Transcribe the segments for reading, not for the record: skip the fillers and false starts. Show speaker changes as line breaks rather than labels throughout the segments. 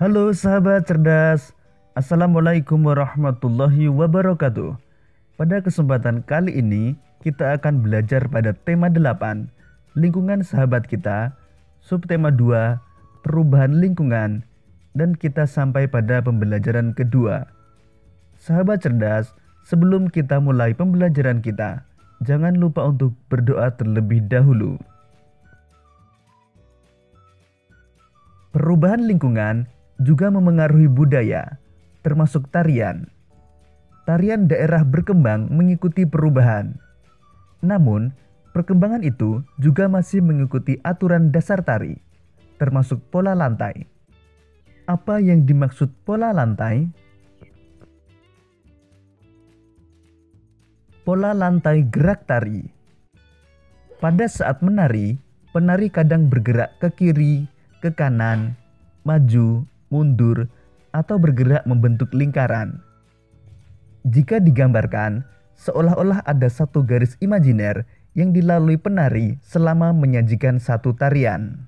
Halo sahabat cerdas, Assalamualaikum warahmatullahi wabarakatuh. Pada kesempatan kali ini, kita akan belajar pada tema 8, lingkungan sahabat kita, subtema 2, perubahan lingkungan, dan kita sampai pada pembelajaran kedua. Sahabat cerdas, sebelum kita mulai pembelajaran kita, jangan lupa untuk berdoa terlebih dahulu. Perubahan lingkungan juga memengaruhi budaya, termasuk tarian. Tarian daerah berkembang mengikuti perubahan. Namun, perkembangan itu juga masih mengikuti aturan dasar tari, termasuk pola lantai. Apa yang dimaksud pola lantai? Pola lantai gerak tari. Pada saat menari, penari kadang bergerak ke kiri, ke kanan, maju, mundur, atau bergerak membentuk lingkaran. Jika digambarkan, seolah-olah ada satu garis imajiner yang dilalui penari selama menyajikan satu tarian.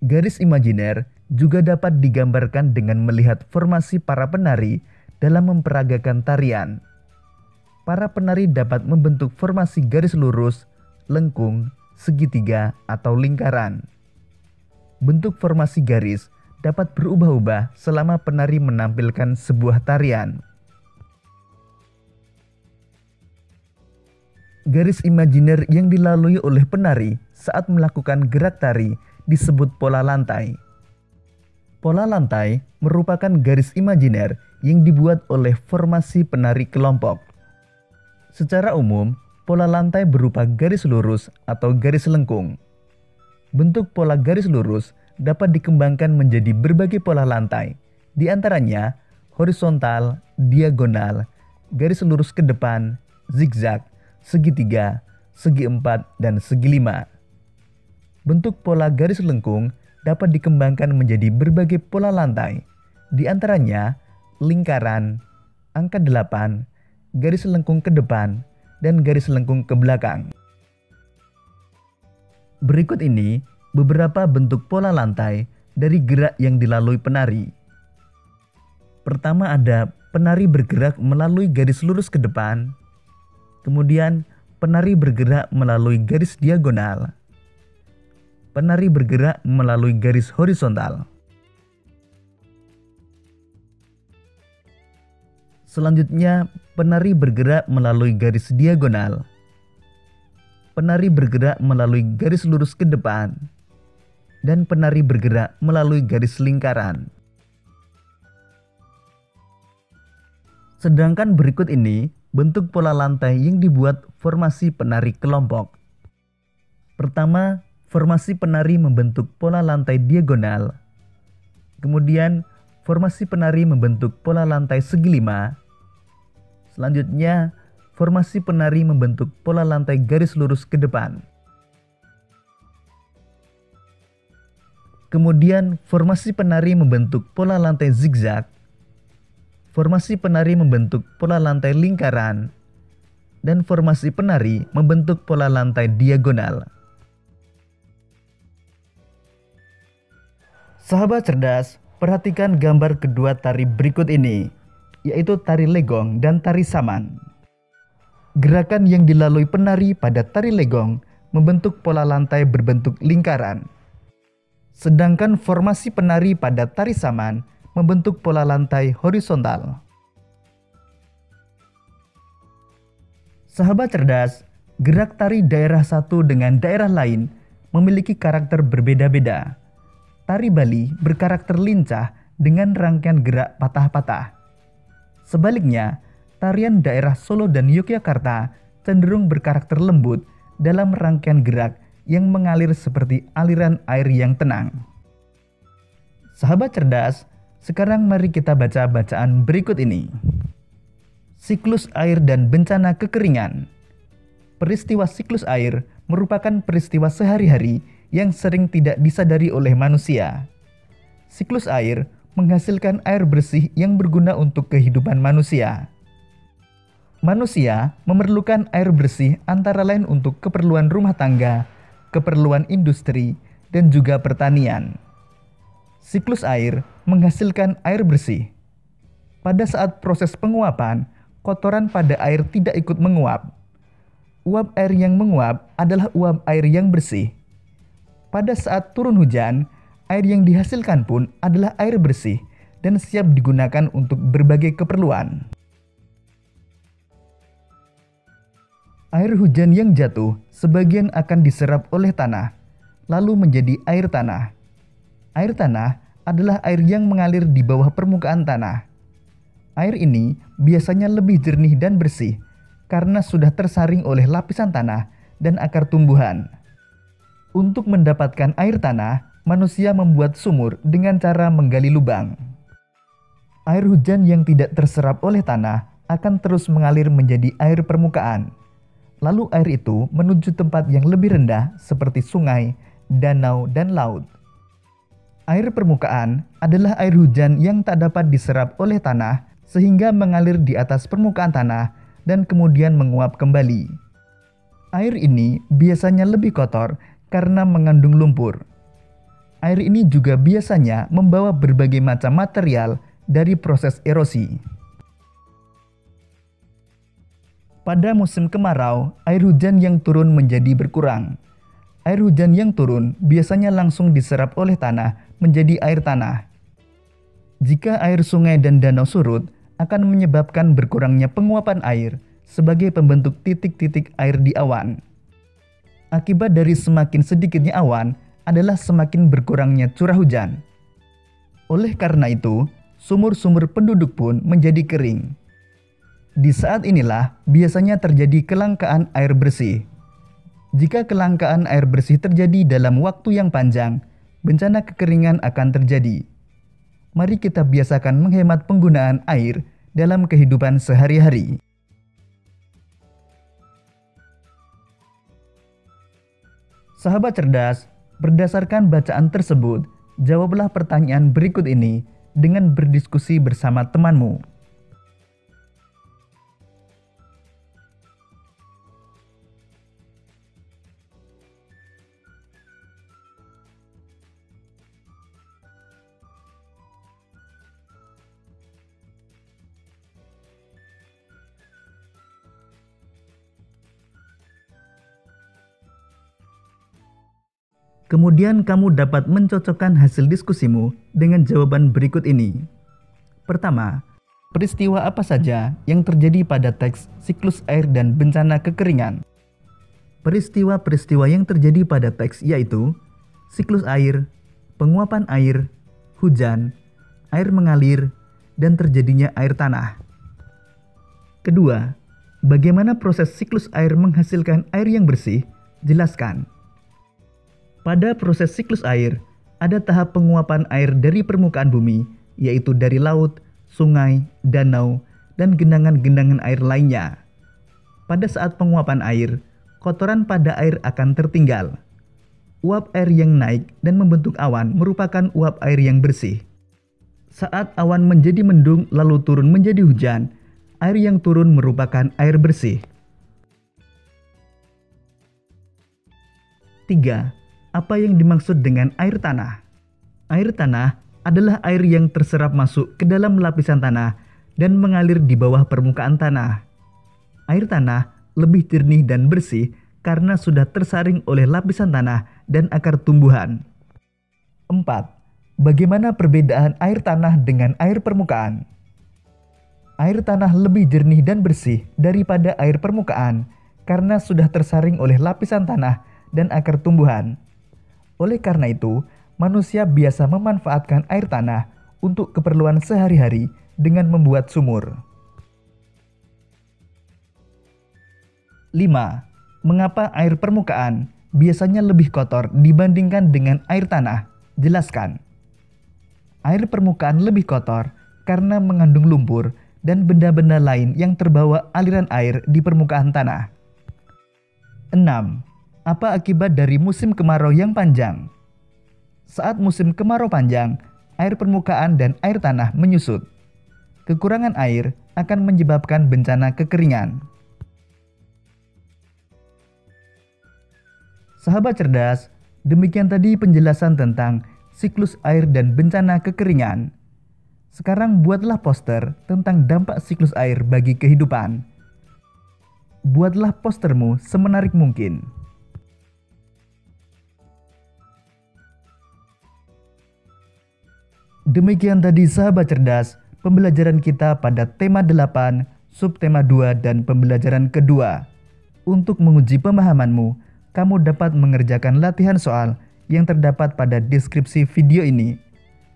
Garis imajiner juga dapat digambarkan dengan melihat formasi para penari dalam memperagakan tarian. Para penari dapat membentuk formasi garis lurus, lengkung, segitiga, atau lingkaran. Bentuk formasi garis dapat berubah-ubah selama penari menampilkan sebuah tarian. Garis imajiner yang dilalui oleh penari saat melakukan gerak tari disebut pola lantai. Pola lantai merupakan garis imajiner yang dibuat oleh formasi penari kelompok. Secara umum, pola lantai berupa garis lurus atau garis lengkung. Bentuk pola garis lurus dapat dikembangkan menjadi berbagai pola lantai, di antaranya horizontal, diagonal, garis lurus ke depan, zigzag, segitiga, segi empat, dan segi lima. Bentuk pola garis lengkung dapat dikembangkan menjadi berbagai pola lantai, di antaranya lingkaran, angka 8, garis lengkung ke depan, dan garis lengkung ke belakang. Berikut ini beberapa bentuk pola lantai dari gerak yang dilalui penari. Pertama ada penari bergerak melalui garis lurus ke depan. Kemudian penari bergerak melalui garis diagonal. Penari bergerak melalui garis horizontal. Selanjutnya penari bergerak melalui garis diagonal. Penari bergerak melalui garis lurus ke depan, dan penari bergerak melalui garis lingkaran. Sedangkan berikut ini bentuk pola lantai yang dibuat formasi penari kelompok. Pertama, formasi penari membentuk pola lantai diagonal. Kemudian, formasi penari membentuk pola lantai segi lima. Selanjutnya, formasi penari membentuk pola lantai garis lurus ke depan. Kemudian formasi penari membentuk pola lantai zigzag. Formasi penari membentuk pola lantai lingkaran. Dan formasi penari membentuk pola lantai diagonal. Sahabat cerdas, perhatikan gambar kedua tari berikut ini, yaitu tari legong dan tari saman. Gerakan yang dilalui penari pada tari legong membentuk pola lantai berbentuk lingkaran. Sedangkan formasi penari pada tari saman membentuk pola lantai horizontal. Sahabat cerdas, gerak tari daerah satu dengan daerah lain memiliki karakter berbeda-beda. Tari Bali berkarakter lincah dengan rangkaian gerak patah-patah. Sebaliknya, tarian daerah Solo dan Yogyakarta cenderung berkarakter lembut dalam rangkaian gerak yang mengalir seperti aliran air yang tenang. Sahabat cerdas, sekarang mari kita baca bacaan berikut ini. Siklus air dan bencana kekeringan. Peristiwa siklus air merupakan peristiwa sehari-hari yang sering tidak disadari oleh manusia. Siklus air menghasilkan air bersih yang berguna untuk kehidupan manusia. Manusia memerlukan air bersih antara lain untuk keperluan rumah tangga, keperluan industri, dan juga pertanian. Siklus air menghasilkan air bersih. Pada saat proses penguapan, kotoran pada air tidak ikut menguap. Uap air yang menguap adalah uap air yang bersih. Pada saat turun hujan, air yang dihasilkan pun adalah air bersih dan siap digunakan untuk berbagai keperluan. Air hujan yang jatuh sebagian akan diserap oleh tanah, lalu menjadi air tanah. Air tanah adalah air yang mengalir di bawah permukaan tanah. Air ini biasanya lebih jernih dan bersih karena sudah tersaring oleh lapisan tanah dan akar tumbuhan. Untuk mendapatkan air tanah, manusia membuat sumur dengan cara menggali lubang. Air hujan yang tidak terserap oleh tanah akan terus mengalir menjadi air permukaan. Lalu air itu menuju tempat yang lebih rendah seperti sungai, danau, dan laut. Air permukaan adalah air hujan yang tak dapat diserap oleh tanah sehingga mengalir di atas permukaan tanah dan kemudian menguap kembali. Air ini biasanya lebih kotor karena mengandung lumpur. Air ini juga biasanya membawa berbagai macam material dari proses erosi. Pada musim kemarau, air hujan yang turun menjadi berkurang. Air hujan yang turun biasanya langsung diserap oleh tanah menjadi air tanah. Jika air sungai dan danau surut, akan menyebabkan berkurangnya penguapan air sebagai pembentuk titik-titik air di awan. Akibat dari semakin sedikitnya awan adalah semakin berkurangnya curah hujan. Oleh karena itu, sumur-sumur penduduk pun menjadi kering. Di saat inilah biasanya terjadi kelangkaan air bersih. Jika kelangkaan air bersih terjadi dalam waktu yang panjang, bencana kekeringan akan terjadi. Mari kita biasakan menghemat penggunaan air dalam kehidupan sehari-hari. Sahabat cerdas, berdasarkan bacaan tersebut, jawablah pertanyaan berikut ini dengan berdiskusi bersama temanmu. Kemudian kamu dapat mencocokkan hasil diskusimu dengan jawaban berikut ini. Pertama, peristiwa apa saja yang terjadi pada teks siklus air dan bencana kekeringan? Peristiwa-peristiwa yang terjadi pada teks yaitu siklus air, penguapan air, hujan, air mengalir, dan terjadinya air tanah. Kedua, bagaimana proses siklus air menghasilkan air yang bersih? Jelaskan. Pada proses siklus air, ada tahap penguapan air dari permukaan bumi, yaitu dari laut, sungai, danau, dan genangan-genangan air lainnya. Pada saat penguapan air, kotoran pada air akan tertinggal. Uap air yang naik dan membentuk awan merupakan uap air yang bersih. Saat awan menjadi mendung lalu turun menjadi hujan, air yang turun merupakan air bersih. 3. Apa yang dimaksud dengan air tanah? Air tanah adalah air yang terserap masuk ke dalam lapisan tanah dan mengalir di bawah permukaan tanah. Air tanah lebih jernih dan bersih karena sudah tersaring oleh lapisan tanah dan akar tumbuhan. 4. Bagaimana perbedaan air tanah dengan air permukaan? Air tanah lebih jernih dan bersih daripada air permukaan karena sudah tersaring oleh lapisan tanah dan akar tumbuhan. Oleh karena itu, manusia biasa memanfaatkan air tanah untuk keperluan sehari-hari dengan membuat sumur. 5. Mengapa air permukaan biasanya lebih kotor dibandingkan dengan air tanah? Jelaskan. Air permukaan lebih kotor karena mengandung lumpur dan benda-benda lain yang terbawa aliran air di permukaan tanah. 6. Apa akibat dari musim kemarau yang panjang? Saat musim kemarau panjang, air permukaan dan air tanah menyusut. Kekurangan air akan menyebabkan bencana kekeringan. Sahabat cerdas, demikian tadi penjelasan tentang siklus air dan bencana kekeringan. Sekarang buatlah poster tentang dampak siklus air bagi kehidupan. Buatlah postermu semenarik mungkin. Demikian tadi sahabat cerdas, pembelajaran kita pada tema 8, subtema 2 dan pembelajaran kedua. Untuk menguji pemahamanmu, kamu dapat mengerjakan latihan soal yang terdapat pada deskripsi video ini.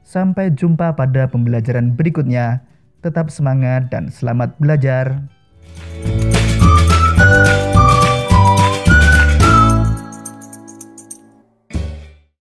Sampai jumpa pada pembelajaran berikutnya. Tetap semangat dan selamat belajar.